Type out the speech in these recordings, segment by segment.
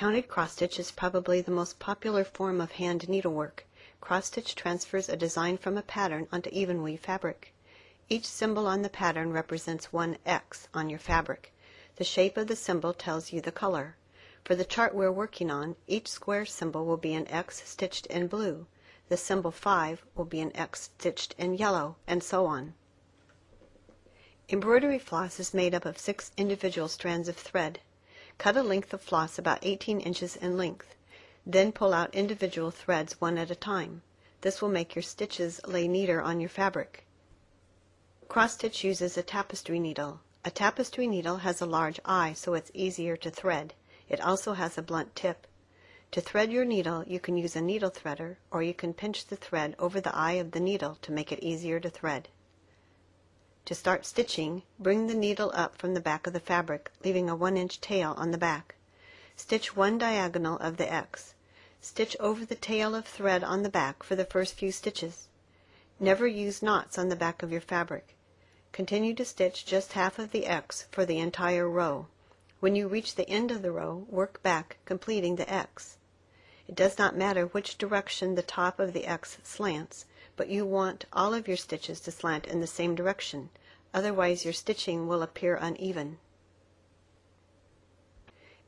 Counted cross-stitch is probably the most popular form of hand needlework. Cross-stitch transfers a design from a pattern onto even weave fabric. Each symbol on the pattern represents one X on your fabric. The shape of the symbol tells you the color. For the chart we're working on, each square symbol will be an X stitched in blue. The symbol 5 will be an X stitched in yellow, and so on. Embroidery floss is made up of 6 individual strands of thread. Cut a length of floss about 18 inches in length. Then pull out individual threads one at a time. This will make your stitches lay neater on your fabric. Cross-stitch uses a tapestry needle. A tapestry needle has a large eye, so it's easier to thread. It also has a blunt tip. To thread your needle, you can use a needle threader, or you can pinch the thread over the eye of the needle to make it easier to thread. To start stitching, bring the needle up from the back of the fabric, leaving a 1-inch tail on the back. Stitch one diagonal of the X. Stitch over the tail of thread on the back for the first few stitches. Never use knots on the back of your fabric. Continue to stitch just half of the X for the entire row. When you reach the end of the row, work back, completing the X. It does not matter which direction the top of the X slants, but you want all of your stitches to slant in the same direction, otherwise your stitching will appear uneven.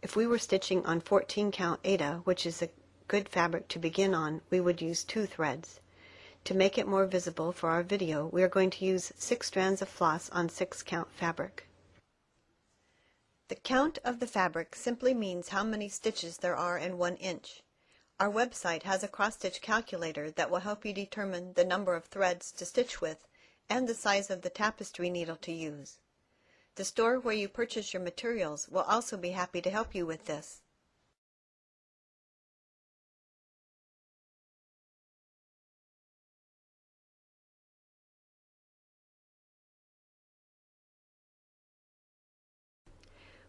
If we were stitching on 14 count Aida, which is a good fabric to begin on, we would use 2 threads. To make it more visible for our video, we are going to use 6 strands of floss on 6 count fabric. The count of the fabric simply means how many stitches there are in 1 inch. Our website has a cross-stitch calculator that will help you determine the number of threads to stitch with and the size of the tapestry needle to use. The store where you purchase your materials will also be happy to help you with this.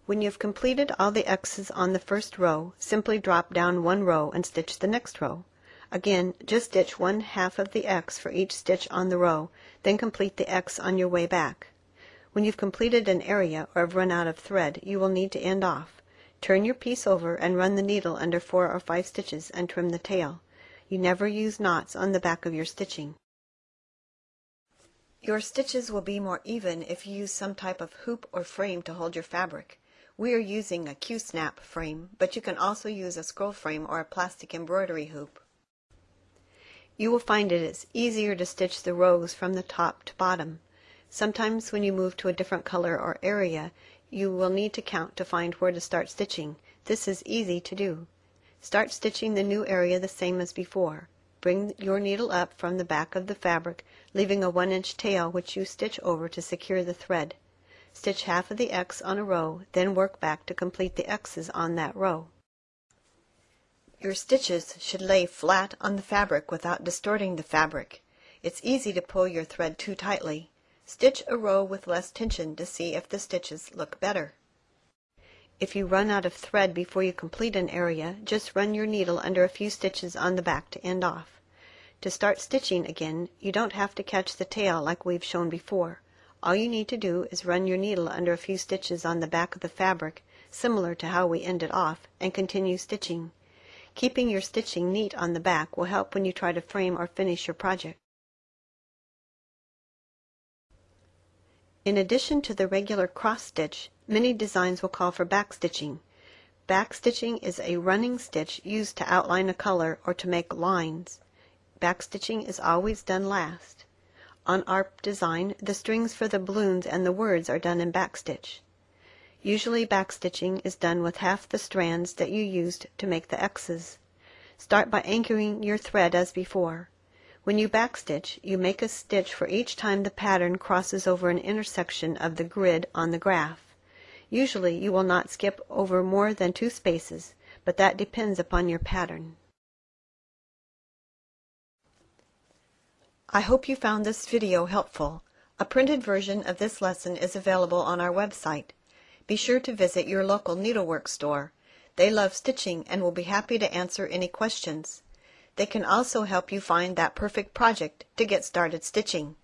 When you've completed all the X's on the first row, simply drop down 1 row and stitch the next row. Again, just stitch 1/2 of the X for each stitch on the row, then complete the X on your way back. When you've completed an area or have run out of thread, you will need to end off. Turn your piece over and run the needle under 4 or 5 stitches and trim the tail. You never use knots on the back of your stitching. Your stitches will be more even if you use some type of hoop or frame to hold your fabric. We are using a Q-snap frame, but you can also use a scroll frame or a plastic embroidery hoop. You will find it is easier to stitch the rows from the top to bottom. Sometimes when you move to a different color or area, you will need to count to find where to start stitching. This is easy to do. Start stitching the new area the same as before. Bring your needle up from the back of the fabric, leaving a 1-inch tail which you stitch over to secure the thread. Stitch half of the X on a row, then work back to complete the X's on that row. Your stitches should lay flat on the fabric without distorting the fabric. It's easy to pull your thread too tightly. Stitch a row with less tension to see if the stitches look better. If you run out of thread before you complete an area, just run your needle under a few stitches on the back to end off. To start stitching again, you don't have to catch the tail like we've shown before. All you need to do is run your needle under a few stitches on the back of the fabric, similar to how we ended off, and continue stitching. Keeping your stitching neat on the back will help when you try to frame or finish your project. In addition to the regular cross stitch, many designs will call for back stitching. Back stitching is a running stitch used to outline a color or to make lines. Back stitching is always done last. On our design, the strings for the balloons and the words are done in backstitch. Usually backstitching is done with half the strands that you used to make the X's. Start by anchoring your thread as before. When you backstitch, you make a stitch for each time the pattern crosses over an intersection of the grid on the graph. Usually you will not skip over more than 2 spaces, but that depends upon your pattern. I hope you found this video helpful. A printed version of this lesson is available on our website. Be sure to visit your local needlework store. They love stitching and will be happy to answer any questions. They can also help you find that perfect project to get started stitching.